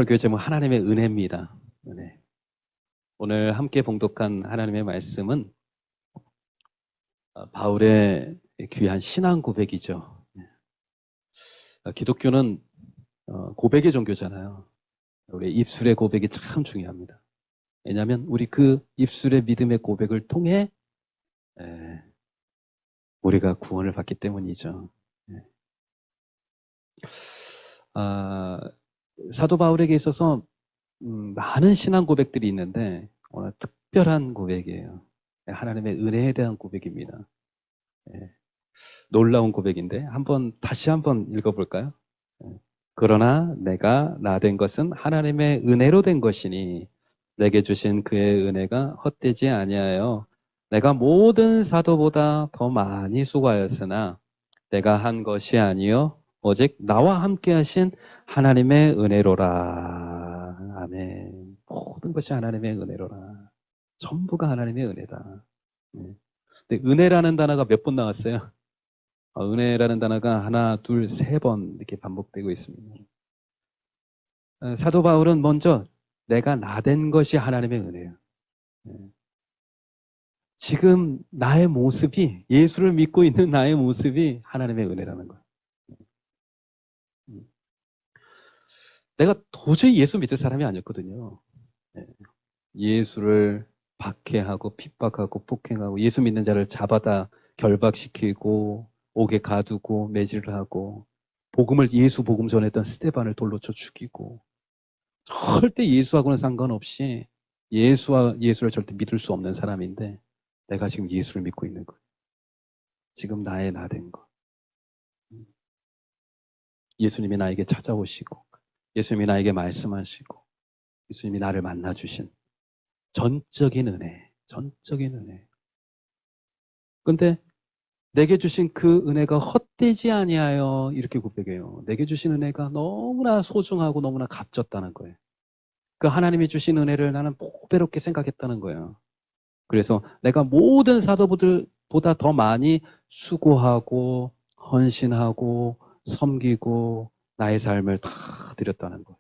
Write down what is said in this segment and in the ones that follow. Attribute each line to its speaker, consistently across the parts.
Speaker 1: 설교 제목 하나님의 은혜입니다. 은혜. 오늘 함께 봉독한 하나님의 말씀은 바울의 귀한 신앙 고백이죠. 기독교는 고백의 종교잖아요. 우리 입술의 고백이 참 중요합니다. 왜냐하면 우리 그 입술의 믿음의 고백을 통해 우리가 구원을 받기 때문이죠. 사도 바울에게 있어서 많은 신앙 고백들이 있는데 오늘 특별한 고백이에요. 하나님의 은혜에 대한 고백입니다. 놀라운 고백인데 다시 한번 읽어볼까요? 그러나 내가 나 된 것은 하나님의 은혜로 된 것이니 내게 주신 그의 은혜가 헛되지 아니하여 내가 모든 사도보다 더 많이 수고하였으나 내가 한 것이 아니요 오직 나와 함께 하신 하나님의 은혜로라. 아멘. 모든 것이 하나님의 은혜로라. 전부가 하나님의 은혜다. 근데 은혜라는 단어가 몇 번 나왔어요? 은혜라는 단어가 하나, 둘, 세 번 이렇게 반복되고 있습니다. 사도 바울은 먼저 내가 나 된 것이 하나님의 은혜예요. 지금 나의 모습이, 예수를 믿고 있는 나의 모습이 하나님의 은혜라는 거예요. 내가 도저히 예수 믿을 사람이 아니었거든요. 예수를 박해하고 핍박하고 폭행하고 예수 믿는 자를 잡아다 결박시키고 옥에 가두고 매질을 하고 예수 복음 전했던 스데반을 돌로 쳐 죽이고 절대 예수하고는 상관없이 예수를 절대 믿을 수 없는 사람인데 내가 지금 예수를 믿고 있는 거예요. 지금 나의 나 된 거. 예수님이 나에게 찾아오시고 예수님이 나에게 말씀하시고 예수님이 나를 만나주신 전적인 은혜. 근데 내게 주신 그 은혜가 헛되지 아니하여 이렇게 고백해요. 내게 주신 은혜가 너무나 소중하고 너무나 값졌다는 거예요. 그 하나님이 주신 은혜를 나는 보배롭게 생각했다는 거예요. 그래서 내가 모든 사도들보다 더 많이 수고하고 헌신하고 섬기고 나의 삶을 다 드렸다는 거예요.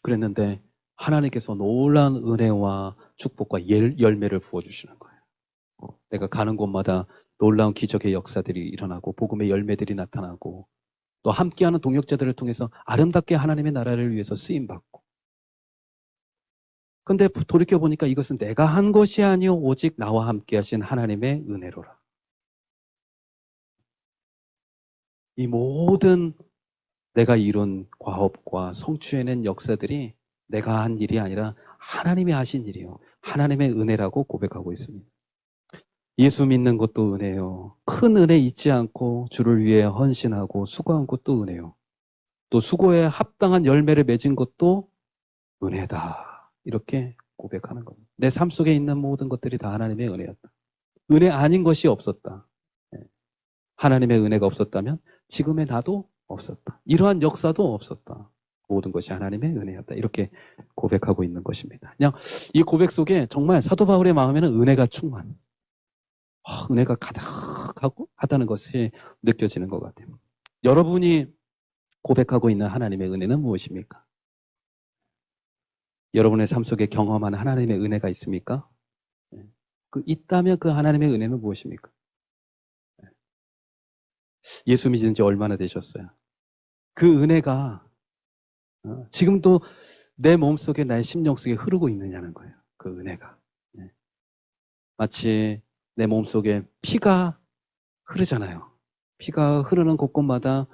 Speaker 1: 그랬는데 하나님께서 놀라운 은혜와 축복과 열매를 부어주시는 거예요. 내가 가는 곳마다 놀라운 기적의 역사들이 일어나고 복음의 열매들이 나타나고 또 함께하는 동역자들을 통해서 아름답게 하나님의 나라를 위해서 쓰임받고 근데 돌이켜보니까 이것은 내가 한 것이 아니요 오직 나와 함께 하신 하나님의 은혜로라. 이 모든 내가 이룬 과업과 성취해낸 역사들이 내가 한 일이 아니라 하나님이 하신 일이요. 하나님의 은혜라고 고백하고 있습니다. 예수 믿는 것도 은혜요. 큰 은혜 잊지 않고 주를 위해 헌신하고 수고한 것도 은혜요. 또 수고에 합당한 열매를 맺은 것도 은혜다. 이렇게 고백하는 겁니다. 내 삶 속에 있는 모든 것들이 다 하나님의 은혜였다. 은혜 아닌 것이 없었다. 하나님의 은혜가 없었다면 지금의 나도 없었다. 이러한 역사도 없었다. 모든 것이 하나님의 은혜였다. 이렇게 고백하고 있는 것입니다. 그냥 이 고백 속에 정말 사도 바울의 마음에는 은혜가 충만. 은혜가 가득하고 하다는 것이 느껴지는 것 같아요. 여러분이 고백하고 있는 하나님의 은혜는 무엇입니까? 여러분의 삶 속에 경험한 하나님의 은혜가 있습니까? 있다면 그 하나님의 은혜는 무엇입니까? 예수 믿은 지 얼마나 되셨어요? 그 은혜가 지금도 내 몸속에 나의 심령 속에 흐르고 있느냐는 거예요. 그 은혜가. 마치 내 몸속에 피가 흐르잖아요. 피가 흐르는 곳곳마다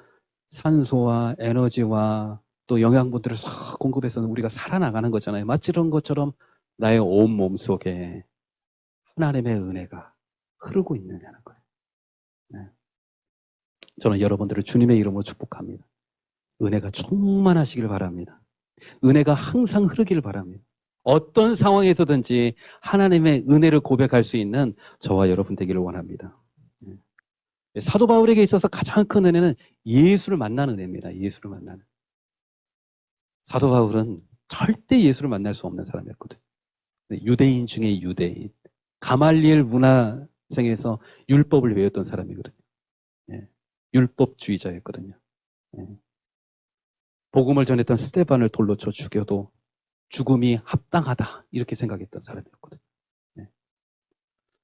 Speaker 1: 산소와 에너지와 또 영양분들을 싹 공급해서 우리가 살아나가는 거잖아요. 마치 이런 것처럼 나의 온 몸속에 하나님의 은혜가 흐르고 있느냐는 거예요. 저는 여러분들을 주님의 이름으로 축복합니다. 은혜가 충만하시길 바랍니다. 은혜가 항상 흐르길 바랍니다. 어떤 상황에서든지 하나님의 은혜를 고백할 수 있는 저와 여러분 되기를 원합니다. 사도 바울에게 있어서 가장 큰 은혜는 예수를 만나는 은혜입니다. 예수를 만나는. 사도 바울은 절대 예수를 만날 수 없는 사람이었거든요. 유대인 중에 유대인. 가말리엘 문화생에서 율법을 외웠던 사람이거든요. 율법주의자였거든요. 예. 복음을 전했던 스데반을 돌로 쳐 죽여도 죽음이 합당하다 이렇게 생각했던 사람이었거든요. 예.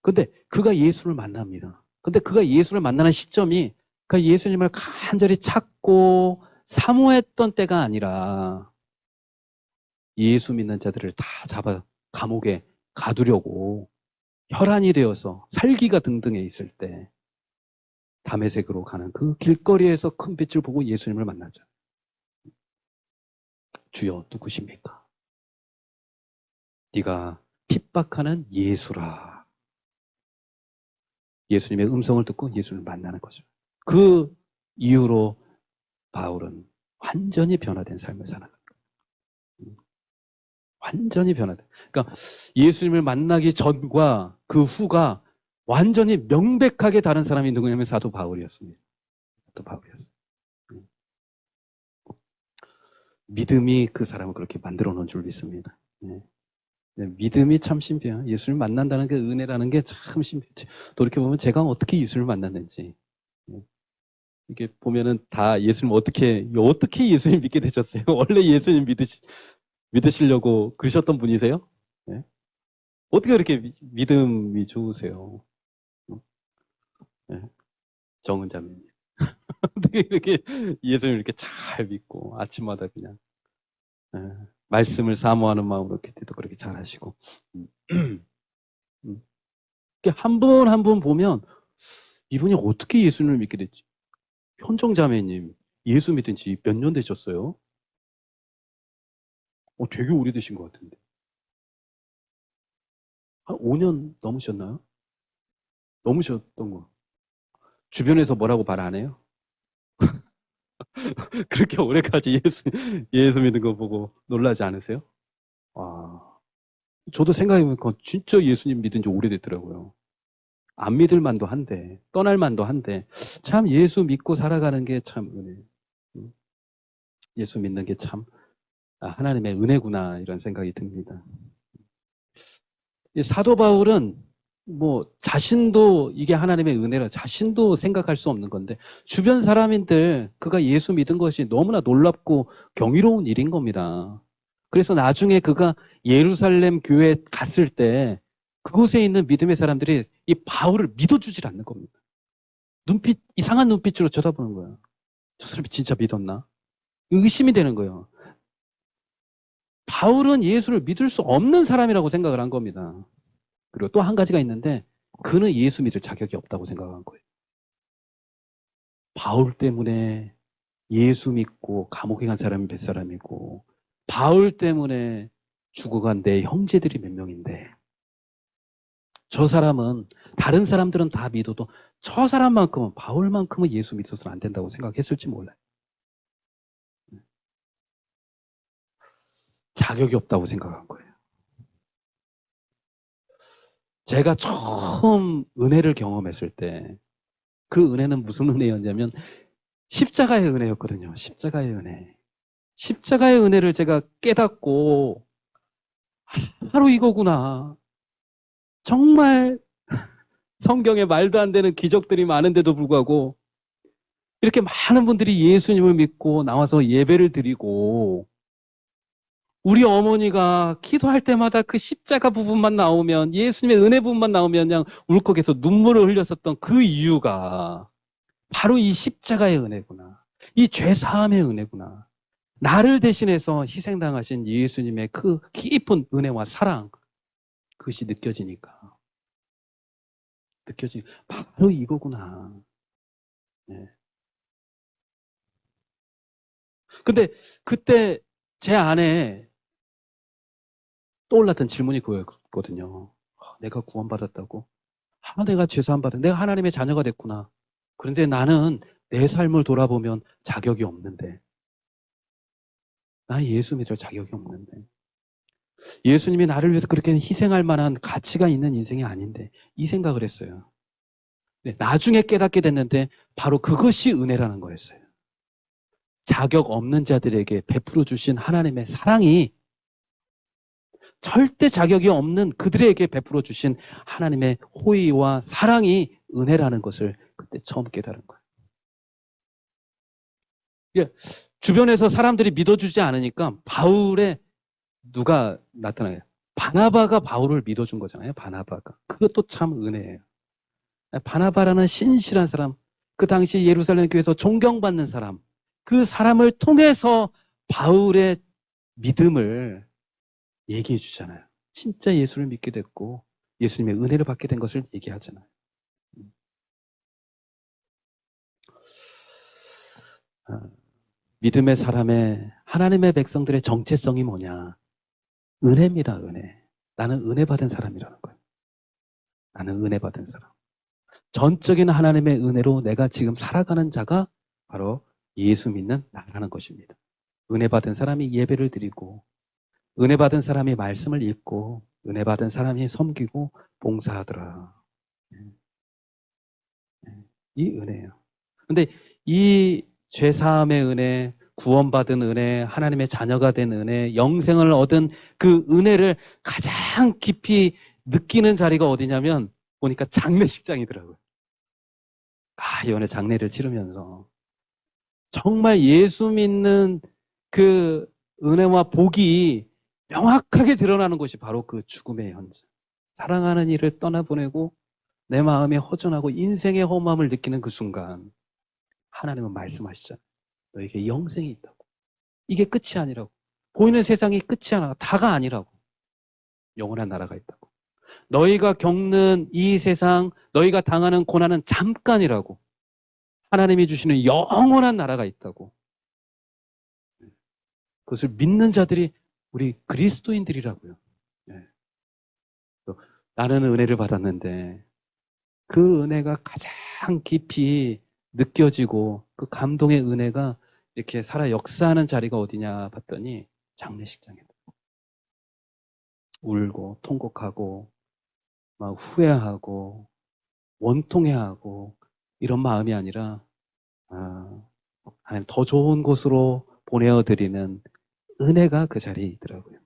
Speaker 1: 근데 그가 예수를 만납니다. 근데 그가 예수를 만나는 시점이 그가 예수님을 간절히 찾고 사모했던 때가 아니라 예수 믿는 자들을 다 잡아 감옥에 가두려고 혈안이 되어서 살기가 등등해 있을 때 다메섹으로 가는 그 길거리에서 큰 빛을 보고 예수님을 만나죠. 주여 누구십니까? 네가 핍박하는 예수라. 예수님의 음성을 듣고 예수를 만나는 거죠. 그 이후로 바울은 완전히 변화된 삶을 사는 거예요. 완전히 변화된. 그러니까 예수님을 만나기 전과 그 후가 완전히 명백하게 다른 사람이 누구냐면 사도 바울이었습니다. 사도 바울이었어요. 믿음이 그 사람을 그렇게 만들어 놓은 줄 믿습니다. 네. 믿음이 참 신비해요. 예수를 만난다는 게 은혜라는 게 참 신비해요. 돌이켜보면 제가 어떻게 예수를 만났는지. 이게 보면은 다 예수님 어떻게 예수님 믿게 되셨어요? 원래 예수님 믿으시려고 그러셨던 분이세요? 네? 어떻게 그렇게 믿음이 좋으세요? 네? 정은 자매님. 어떻게 이렇게 예수님 이렇게 잘 믿고 아침마다 그냥 네, 말씀을 사모하는 마음으로 기도도 그렇게 잘 하시고 한 분 한 분 보면 이분이 어떻게 예수님을 믿게 됐지? 현정자매님 예수 믿은 지 몇 년 되셨어요? 되게 오래되신 것 같은데. 한 5년 넘으셨나요? 넘으셨던 거. 주변에서 뭐라고 말 안 해요? 그렇게 오래까지 예수 믿는 거 보고 놀라지 않으세요? 와, 저도 생각해보니까 진짜 예수님 믿은 지 오래됐더라고요. 안 믿을 만도 한데, 떠날 만도 한데, 참 예수 믿고 살아가는 게 참 은혜. 예수 믿는 게 참 하나님의 은혜구나 이런 생각이 듭니다. 이 사도 바울은 뭐 자신도 이게 하나님의 은혜라 자신도 생각할 수 없는 건데 주변 사람인들 그가 예수 믿은 것이 너무나 놀랍고 경이로운 일인 겁니다. 그래서 나중에 그가 예루살렘 교회에 갔을 때 그곳에 있는 믿음의 사람들이 이 바울을 믿어주질 않는 겁니다. 이상한 눈빛으로 쳐다보는 거예요. 저 사람이 진짜 믿었나? 의심이 되는 거예요. 바울은 예수를 믿을 수 없는 사람이라고 생각을 한 겁니다. 그리고 또 한 가지가 있는데 그는 예수 믿을 자격이 없다고 생각한 거예요. 바울 때문에 예수 믿고 감옥에 간 사람이 몇 사람이고 바울 때문에 죽어간 내 형제들이 몇 명인데 저 사람은 다른 사람들은 다 믿어도 저 사람만큼은 바울만큼은 예수 믿어서는 안 된다고 생각했을지 몰라요. 자격이 없다고 생각한 거예요. 제가 처음 은혜를 경험했을 때 그 은혜는 무슨 은혜였냐면 십자가의 은혜였거든요. 십자가의 은혜. 십자가의 은혜를 제가 깨닫고 바로 이거구나. 정말 성경에 말도 안 되는 기적들이 많은데도 불구하고 이렇게 많은 분들이 예수님을 믿고 나와서 예배를 드리고 우리 어머니가 기도할 때마다 그 십자가 부분만 나오면 예수님의 은혜 부분만 나오면 그냥 울컥해서 눈물을 흘렸었던 그 이유가 바로 이 십자가의 은혜구나. 이 죄사함의 은혜구나. 나를 대신해서 희생당하신 예수님의 그 깊은 은혜와 사랑 그것이 느껴지니 바로 이거구나. 네. 근데 그때 제 안에 떠올랐던 질문이 그거였거든요. 내가 구원받았다고? 내가 죄사함 받은 내가 하나님의 자녀가 됐구나. 그런데 나는 내 삶을 돌아보면 자격이 없는데 나 예수 믿을 자격이 없는데 예수님이 나를 위해서 그렇게 희생할 만한 가치가 있는 인생이 아닌데 이 생각을 했어요. 네, 나중에 깨닫게 됐는데 바로 그것이 은혜라는 거였어요. 자격 없는 자들에게 베풀어 주신 하나님의 사랑이 절대 자격이 없는 그들에게 베풀어 주신 하나님의 호의와 사랑이 은혜라는 것을 그때 처음 깨달은 거예요. 예, 주변에서 사람들이 믿어주지 않으니까 바울의 누가 나타나요? 바나바가 바울을 믿어준 거잖아요. 바나바가. 그것도 참 은혜예요. 바나바라는 신실한 사람, 그 당시 예루살렘 교회에서 존경받는 사람, 그 사람을 통해서 바울의 믿음을 얘기해 주잖아요. 진짜 예수를 믿게 됐고 예수님의 은혜를 받게 된 것을 얘기하잖아요. 아, 믿음의 사람의 하나님의 백성들의 정체성이 뭐냐? 은혜입니다. 은혜. 나는 은혜 받은 사람이라는 거예요. 나는 은혜 받은 사람. 전적인 하나님의 은혜로 내가 지금 살아가는 자가 바로 예수 믿는 나라는 것입니다. 은혜 받은 사람이 예배를 드리고, 은혜 받은 사람이 말씀을 읽고, 은혜 받은 사람이 섬기고 봉사하더라. 이 은혜예요. 근데 이 죄사함의 은혜, 구원받은 은혜, 하나님의 자녀가 된 은혜, 영생을 얻은 그 은혜를 가장 깊이 느끼는 자리가 어디냐면 보니까 장례식장이더라고요. 이번에 장례를 치르면서 정말 예수 믿는 그 은혜와 복이 명확하게 드러나는 것이 바로 그 죽음의 현장. 사랑하는 이를 떠나보내고 내 마음에 허전하고 인생의 허무함을 느끼는 그 순간 하나님은 말씀하시잖아요. 너에게 영생이 있다고. 이게 끝이 아니라고. 보이는 세상이 끝이 아니라 다가 아니라고. 영원한 나라가 있다고. 너희가 겪는 이 세상, 너희가 당하는 고난은 잠깐이라고. 하나님이 주시는 영원한 나라가 있다고. 그것을 믿는 자들이 우리 그리스도인들이라고요. 네. 나는 은혜를 받았는데 그 은혜가 가장 깊이 느껴지고 그 감동의 은혜가 이렇게 살아 역사하는 자리가 어디냐 봤더니 장례식장이다. 울고 통곡하고 막 후회하고 원통해하고 이런 마음이 아니라 하나님 더 좋은 곳으로 보내어드리는 은혜가 그 자리에 있더라고요.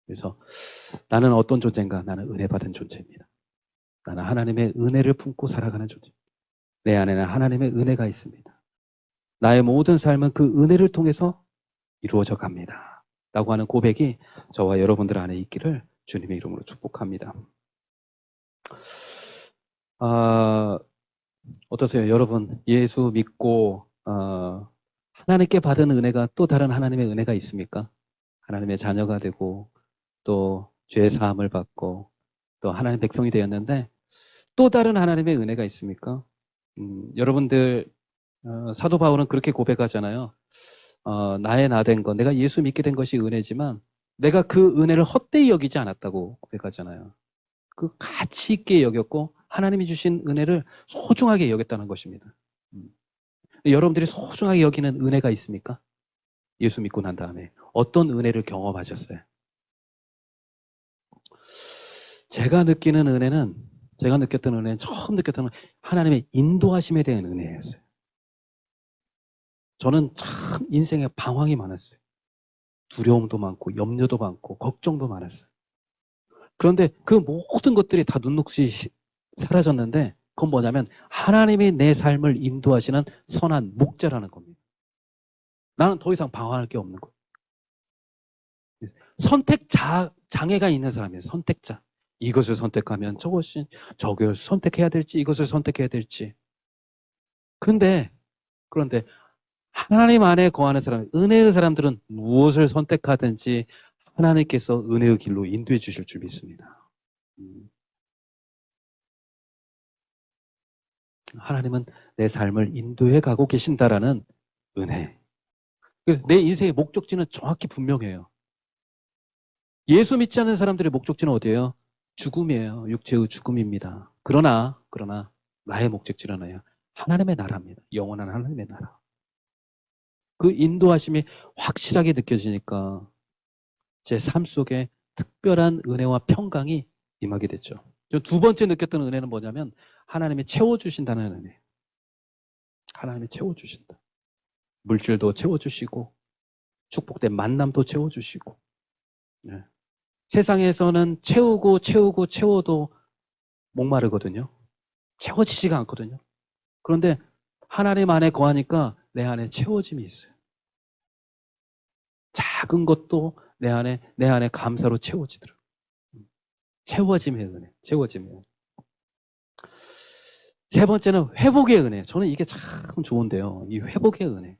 Speaker 1: 그래서 나는 어떤 존재인가? 나는 은혜 받은 존재입니다. 나는 하나님의 은혜를 품고 살아가는 존재. 내 안에는 하나님의 은혜가 있습니다. 나의 모든 삶은 그 은혜를 통해서 이루어져 갑니다. 라고 하는 고백이 저와 여러분들 안에 있기를 주님의 이름으로 축복합니다. 어떠세요? 여러분, 예수 믿고 하나님께 받은 은혜가 또 다른 하나님의 은혜가 있습니까? 하나님의 자녀가 되고 또 죄의 사함을 받고 또 하나님 백성이 되었는데 또 다른 하나님의 은혜가 있습니까? 여러분들 사도 바울은 그렇게 고백하잖아요. 나의 나 된 것, 내가 예수 믿게 된 것이 은혜지만 내가 그 은혜를 헛되이 여기지 않았다고 고백하잖아요. 그 가치 있게 여겼고 하나님이 주신 은혜를 소중하게 여겼다는 것입니다. 여러분들이 소중하게 여기는 은혜가 있습니까? 예수 믿고 난 다음에 어떤 은혜를 경험하셨어요? 제가 느꼈던 은혜는 처음 느꼈던 은혜는 하나님의 인도하심에 대한 은혜였어요. 저는 참 인생에 방황이 많았어요. 두려움도 많고 염려도 많고 걱정도 많았어요. 그런데 그 모든 것들이 다 눈녹이 사라졌는데 그건 뭐냐면 하나님이 내 삶을 인도하시는 선한 목자라는 겁니다. 나는 더 이상 방황할 게 없는 거예요. 장애가 있는 사람이에요. 선택자. 이것을 선택하면 저걸 선택해야 될지 이것을 선택해야 될지. 그런데 하나님 안에 거하는 사람, 은혜의 사람들은 무엇을 선택하든지 하나님께서 은혜의 길로 인도해 주실 줄 믿습니다. 하나님은 내 삶을 인도해 가고 계신다라는 은혜. 그래서 내 인생의 목적지는 정확히 분명해요. 예수 믿지 않는 사람들의 목적지는 어디예요? 죽음이에요. 육체의 죽음입니다. 그러나 나의 목적지는 하나예요. 하나님의 나라입니다. 영원한 하나님의 나라. 그 인도하심이 확실하게 느껴지니까 제 삶 속에 특별한 은혜와 평강이 임하게 됐죠. 두 번째 느꼈던 은혜는 뭐냐면 하나님이 채워주신다는 은혜. 하나님이 채워주신다. 물질도 채워주시고 축복된 만남도 채워주시고 네. 세상에서는 채워도 목마르거든요. 채워지지가 않거든요. 그런데 하나님 안에 거하니까 내 안에 채워짐이 있어요. 작은 것도 내 안에 감사로 채워지더라고요. 채워짐의 은혜, 채워짐의 은혜. 세 번째는 회복의 은혜. 저는 이게 참 좋은데요. 이 회복의 은혜.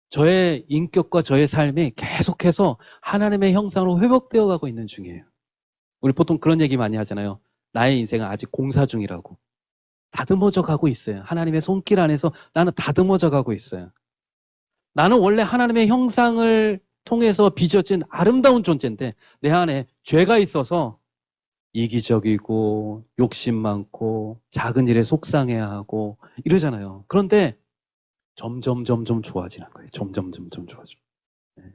Speaker 1: 저의 인격과 저의 삶이 계속해서 하나님의 형상으로 회복되어 가고 있는 중이에요. 우리 보통 그런 얘기 많이 하잖아요. 나의 인생은 아직 공사 중이라고. 다듬어져 가고 있어요. 하나님의 손길 안에서 나는 다듬어져 가고 있어요. 나는 원래 하나님의 형상을 통해서 빚어진 아름다운 존재인데 내 안에 죄가 있어서 이기적이고 욕심 많고 작은 일에 속상해하고 이러잖아요. 그런데 점점 좋아지는 거예요. 점점 좋아져. 네.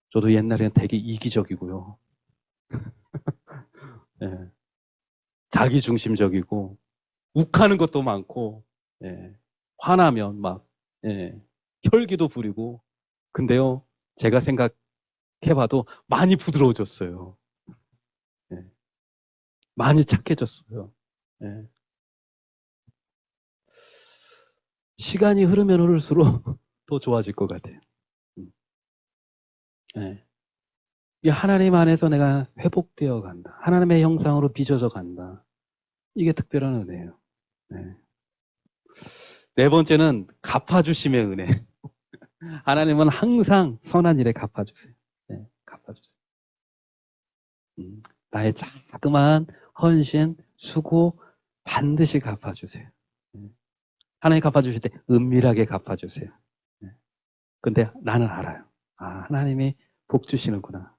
Speaker 1: 저도 옛날에는 되게 이기적이고요. 네. 자기중심적이고 욱하는 것도 많고 예. 화나면 막 예. 혈기도 부리고 근데요 제가 생각해봐도 많이 부드러워졌어요. 예. 많이 착해졌어요. 예. 시간이 흐르면 흐를수록 더 좋아질 것 같아요. 예. 이 하나님 안에서 내가 회복되어 간다. 하나님의 형상으로 빚어져 간다. 이게 특별한 은혜예요. 네. 네 번째는 갚아주심의 은혜. 하나님은 항상 선한 일에 갚아주세요. 네, 갚아주세요. 나의 자그마한 헌신, 수고 반드시 갚아주세요. 네. 하나님 갚아주실 때 은밀하게 갚아주세요. 네. 근데 나는 알아요. 아, 하나님이 복 주시는구나.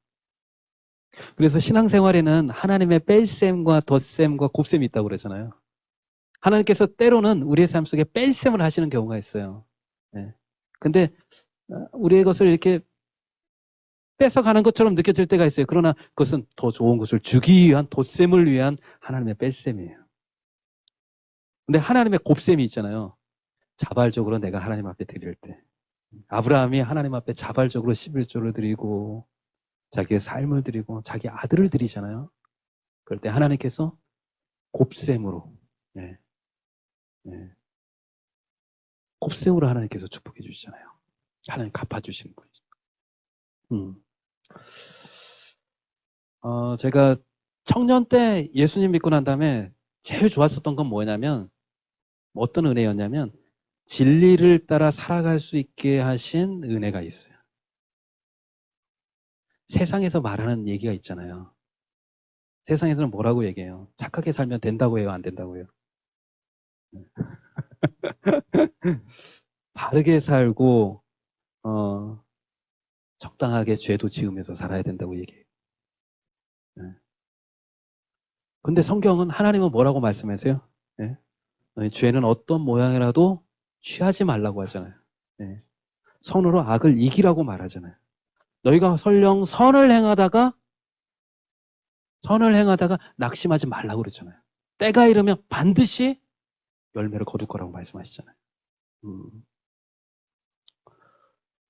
Speaker 1: 그래서 신앙생활에는 하나님의 뺄셈과 덧셈과 곱셈이 있다고 그러잖아요. 하나님께서 때로는 우리의 삶 속에 뺄셈을 하시는 경우가 있어요. 네. 근데 우리의 것을 이렇게 뺏어가는 것처럼 느껴질 때가 있어요. 그러나 그것은 더 좋은 것을 주기 위한 덧셈을 위한 하나님의 뺄셈이에요. 근데 하나님의 곱셈이 있잖아요. 자발적으로 내가 하나님 앞에 드릴 때. 아브라함이 하나님 앞에 자발적으로 11조를 드리고 자기의 삶을 드리고 자기 아들을 드리잖아요. 그럴 때 하나님께서 곱셈으로 네, 네. 곱셈으로 하나님께서 축복해 주시잖아요. 하나님 갚아주시는 분이죠. 제가 청년 때 예수님 믿고 난 다음에 제일 좋았었던 건 뭐냐면 어떤 은혜였냐면 진리를 따라 살아갈 수 있게 하신 은혜가 있어요. 세상에서 말하는 얘기가 있잖아요. 세상에서는 뭐라고 얘기해요? 착하게 살면 된다고 해요? 안 된다고 해요? 바르게 살고 적당하게 죄도 지으면서 살아야 된다고 얘기해요. 네. 근데 성경은 하나님은 뭐라고 말씀하세요? 네. 너희 죄는 어떤 모양이라도 취하지 말라고 하잖아요. 네. 선으로 악을 이기라고 말하잖아요. 너희가 설령 선을 행하다가 낙심하지 말라고 그랬잖아요. 때가 이르면 반드시 열매를 거둘 거라고 말씀하시잖아요.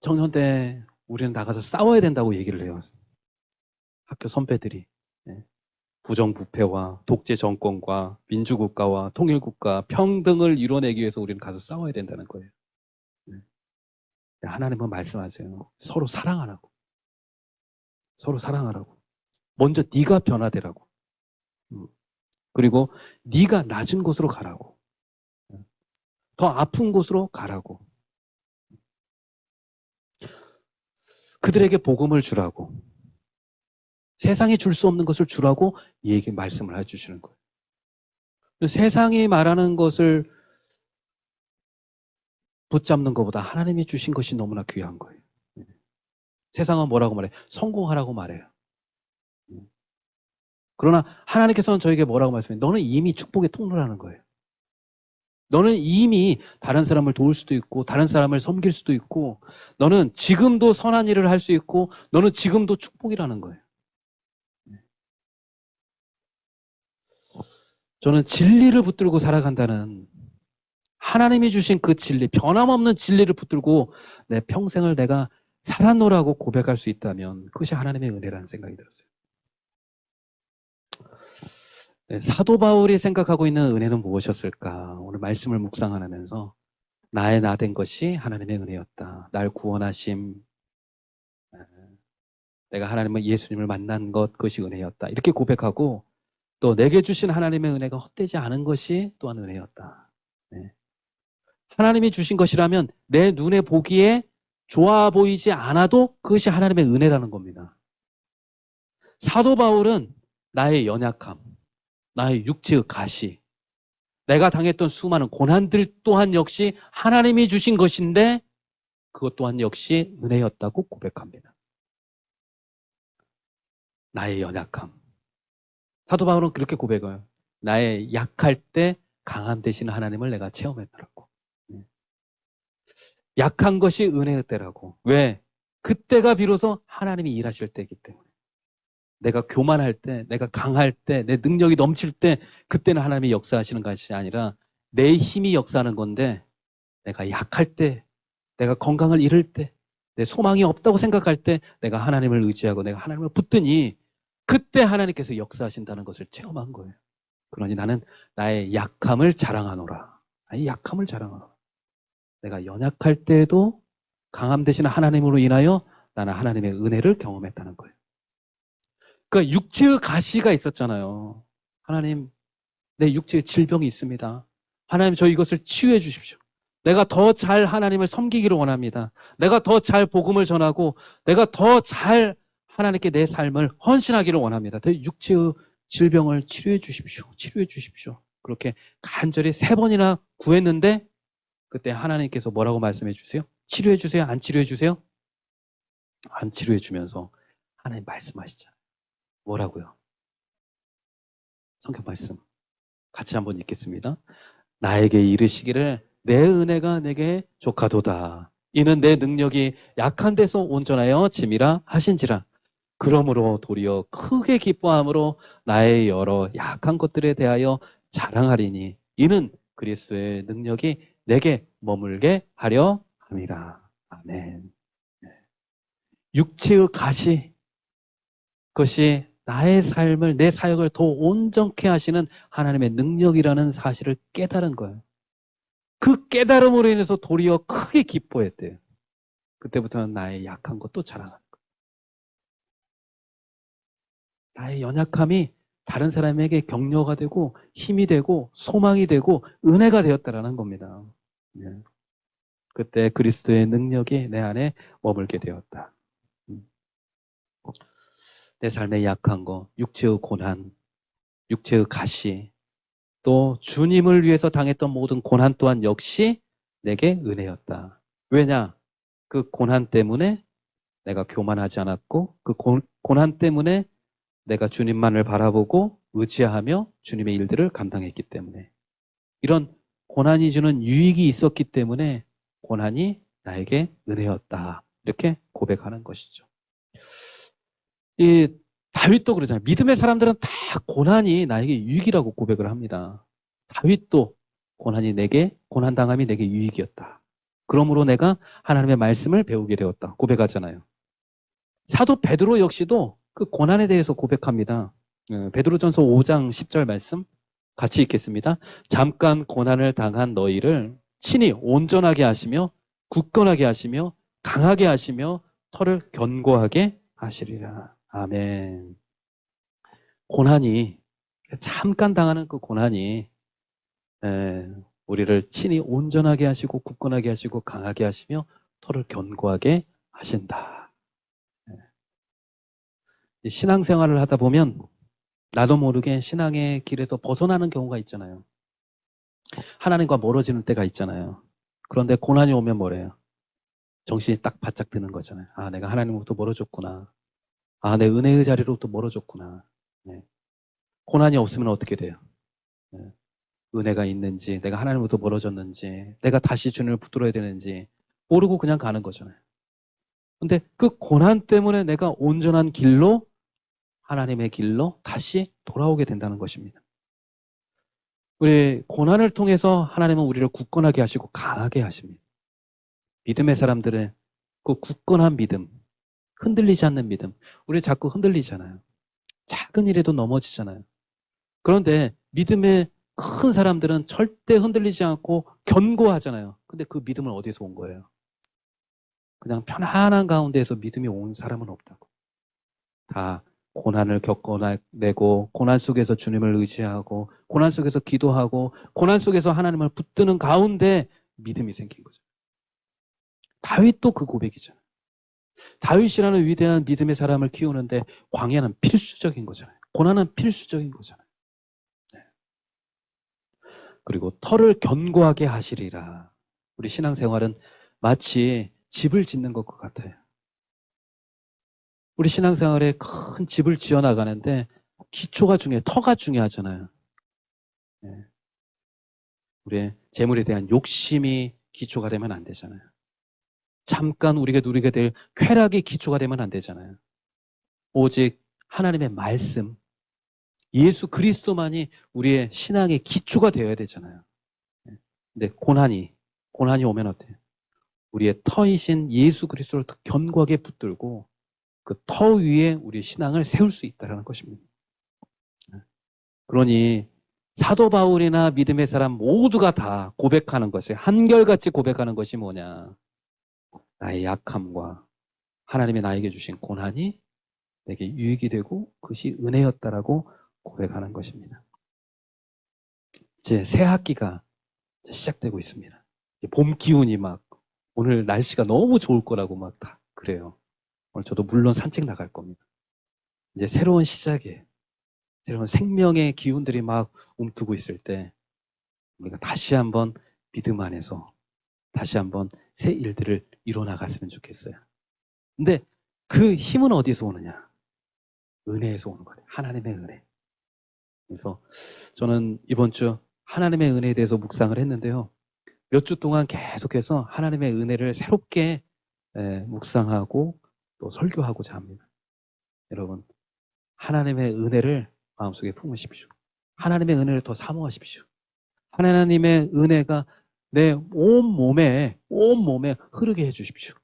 Speaker 1: 청년 때 우리는 나가서 싸워야 된다고 얘기를 해요. 학교 선배들이. 네. 부정부패와 독재 정권과 민주국가와 통일국가 평등을 이뤄내기 위해서 우리는 가서 싸워야 된다는 거예요. 네. 하나님은 말씀하세요. 서로 사랑하라고. 서로 사랑하라고. 먼저 네가 변화되라고. 그리고 네가 낮은 곳으로 가라고. 더 아픈 곳으로 가라고. 그들에게 복음을 주라고. 세상이 줄 수 없는 것을 주라고 얘기 말씀을 해주시는 거예요. 세상이 말하는 것을 붙잡는 것보다 하나님이 주신 것이 너무나 귀한 거예요. 세상은 뭐라고 말해요? 성공하라고 말해요. 그러나 하나님께서는 저에게 뭐라고 말씀해요? 너는 이미 축복의 통로라는 거예요. 너는 이미 다른 사람을 도울 수도 있고 다른 사람을 섬길 수도 있고 너는 지금도 선한 일을 할 수 있고 너는 지금도 축복이라는 거예요. 저는 진리를 붙들고 살아간다는 하나님이 주신 그 진리, 변함없는 진리를 붙들고 내 평생을 내가 살았노라고 고백할 수 있다면 그것이 하나님의 은혜라는 생각이 들었어요. 네, 사도 바울이 생각하고 있는 은혜는 무엇이었을까? 오늘 말씀을 묵상하면서 나의 나 된 것이 하나님의 은혜였다. 날 구원하심, 내가 하나님의 예수님을 만난 것, 그것이 은혜였다. 이렇게 고백하고 또 내게 주신 하나님의 은혜가 헛되지 않은 것이 또한 은혜였다. 네. 하나님이 주신 것이라면 내 눈에 보기에 좋아 보이지 않아도 그것이 하나님의 은혜라는 겁니다. 사도 바울은 나의 연약함, 나의 육체의 가시, 내가 당했던 수많은 고난들 또한 역시 하나님이 주신 것인데 그것 또한 역시 은혜였다고 고백합니다. 나의 연약함. 사도 바울은 그렇게 고백해요. 나의 약할 때 강함 되시는 하나님을 내가 체험했더라고. 약한 것이 은혜의 때라고. 왜? 그때가 비로소 하나님이 일하실 때이기 때문에. 내가 교만할 때, 내가 강할 때, 내 능력이 넘칠 때 그때는 하나님이 역사하시는 것이 아니라 내 힘이 역사하는 건데 내가 약할 때, 내가 건강을 잃을 때, 내 소망이 없다고 생각할 때 내가 하나님을 의지하고 내가 하나님을 붙드니 그때 하나님께서 역사하신다는 것을 체험한 거예요. 그러니 나는 나의 약함을 자랑하노라. 나의 약함을 자랑하노라. 내가 연약할 때에도 강함 되시는 하나님으로 인하여 나는 하나님의 은혜를 경험했다는 거예요. 그러니까 육체의 가시가 있었잖아요. 하나님, 내 육체에 질병이 있습니다. 하나님, 저 이것을 치유해 주십시오. 내가 더 잘 하나님을 섬기기를 원합니다. 내가 더 잘 복음을 전하고 내가 더 잘 하나님께 내 삶을 헌신하기를 원합니다. 내 육체의 질병을 치료해 주십시오. 치료해 주십시오. 그렇게 간절히 3번이나 구했는데 그때 하나님께서 뭐라고 말씀해 주세요? 치료해 주세요? 안 치료해 주세요? 안 치료해 주면서 하나님 말씀하시잖아요. 뭐라고요? 성경 말씀 같이 한번 읽겠습니다. 나에게 이르시기를 내 은혜가 내게 족하도다. 이는 내 능력이 약한 데서 온전하여 짐이라 하신지라. 그러므로 도리어 크게 기뻐함으로 나의 여러 약한 것들에 대하여 자랑하리니 이는 그리스도의 능력이 내게 머물게 하려 함이라. 아멘. 육체의 가시, 그것이 나의 삶을, 내 사역을 더 온전케 하시는 하나님의 능력이라는 사실을 깨달은 거예요. 그 깨달음으로 인해서 도리어 크게 기뻐했대요. 그때부터는 나의 약한 것도 자랑하는 거예요. 나의 연약함이 다른 사람에게 격려가 되고 힘이 되고 소망이 되고 은혜가 되었다라는 겁니다. 네. 그때 그리스도의 능력이 내 안에 머물게 되었다. 내 삶의 약한 거, 육체의 고난, 육체의 가시, 또 주님을 위해서 당했던 모든 고난 또한 역시 내게 은혜였다. 왜냐? 그 고난 때문에 내가 교만하지 않았고 그 고난 때문에 내가 주님만을 바라보고 의지하며 주님의 일들을 감당했기 때문에 이런 고난이 주는 유익이 있었기 때문에 고난이 나에게 은혜였다. 이렇게 고백하는 것이죠. 이 다윗도 그러잖아요. 믿음의 사람들은 다 고난이 나에게 유익이라고 고백을 합니다. 다윗도 고난당함이 내게 유익이었다. 그러므로 내가 하나님의 말씀을 배우게 되었다. 고백하잖아요. 사도 베드로 역시도 그 고난에 대해서 고백합니다. 베드로전서 5장 10절 말씀 같이 읽겠습니다. 잠깐 고난을 당한 너희를 친히 온전하게 하시며 굳건하게 하시며 강하게 하시며 털을 견고하게 하시리라. 아멘. 고난이 잠깐 당하는 그 고난이 우리를 친히 온전하게 하시고 굳건하게 하시고 강하게 하시며 털을 견고하게 하신다. 신앙생활을 하다 보면 나도 모르게 신앙의 길에서 벗어나는 경우가 있잖아요. 하나님과 멀어지는 때가 있잖아요. 그런데 고난이 오면 뭐래요? 정신이 딱 바짝 드는 거잖아요. 아, 내가 하나님으로부터 멀어졌구나. 아, 내 은혜의 자리로부터 멀어졌구나. 네. 고난이 없으면 어떻게 돼요? 네. 은혜가 있는지, 내가 하나님으로부터 멀어졌는지, 내가 다시 주님을 붙들어야 되는지 모르고 그냥 가는 거잖아요. 근데 그 고난 때문에 내가 온전한 길로, 하나님의 길로 다시 돌아오게 된다는 것입니다. 우리 고난을 통해서 하나님은 우리를 굳건하게 하시고 강하게 하십니다. 믿음의 사람들의 그 굳건한 믿음, 흔들리지 않는 믿음. 우리 자꾸 흔들리잖아요. 작은 일에도 넘어지잖아요. 그런데 믿음의 큰 사람들은 절대 흔들리지 않고 견고하잖아요. 근데 그 믿음은 어디서 온 거예요? 그냥 편안한 가운데에서 믿음이 온 사람은 없다고. 다 고난을 겪어내고 고난 속에서 주님을 의지하고 고난 속에서 기도하고 고난 속에서 하나님을 붙드는 가운데 믿음이 생긴 거죠. 다윗도 그 고백이잖아요. 다윗이라는 위대한 믿음의 사람을 키우는데 광야는 필수적인 거잖아요. 고난은 필수적인 거잖아요. 네. 그리고 터를 견고하게 하시리라. 우리 신앙생활은 마치 집을 짓는 것과 같아요. 우리 신앙생활에 큰 집을 지어 나가는데 기초가 중요해요. 터가 중요하잖아요. 네. 우리의 재물에 대한 욕심이 기초가 되면 안 되잖아요. 잠깐 우리가 누리게 될 쾌락이 기초가 되면 안 되잖아요. 오직 하나님의 말씀, 예수 그리스도만이 우리의 신앙의 기초가 되어야 되잖아요. 근데 고난이 오면 어때요? 우리의 터이신 예수 그리스도를 더 견고하게 붙들고 그 터 위에 우리의 신앙을 세울 수 있다는 것입니다. 그러니 사도 바울이나 믿음의 사람 모두가 다 고백하는 것이 한결같이 고백하는 것이 뭐냐? 나의 약함과 하나님이 나에게 주신 고난이 내게 유익이 되고 그것이 은혜였다라고 고백하는 것입니다. 이제 새 학기가 시작되고 있습니다. 봄 기운이 막 오늘 날씨가 너무 좋을 거라고 막 다 그래요. 오늘 저도 물론 산책 나갈 겁니다. 이제 새로운 시작이에요. 새로운 생명의 기운들이 막 움트고 있을 때 우리가 다시 한번 믿음 안에서 다시 한번 새 일들을 이뤄 나갔으면 좋겠어요. 근데 그 힘은 어디서 오느냐? 은혜에서 오는 거예요. 하나님의 은혜. 그래서 저는 이번 주 하나님의 은혜에 대해서 묵상을 했는데요. 몇 주 동안 계속해서 하나님의 은혜를 새롭게 묵상하고 또 설교하고자 합니다. 여러분, 하나님의 은혜를 마음속에 품으십시오. 하나님의 은혜를 더 사모하십시오. 하나님의 은혜가 내 온 몸에 흐르게 해주십시오.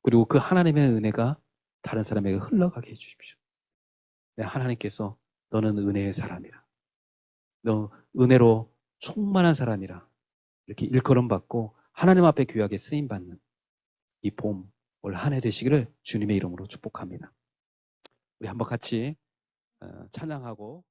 Speaker 1: 그리고 그 하나님의 은혜가 다른 사람에게 흘러가게 해주십시오. 하나님께서 너는 은혜의 사람이라. 너 은혜로 충만한 사람이라. 이렇게 일컬음 받고 하나님 앞에 귀하게 쓰임받는 이 봄, 올 한 해 되시기를 주님의 이름으로 축복합니다. 우리 한번 같이 찬양하고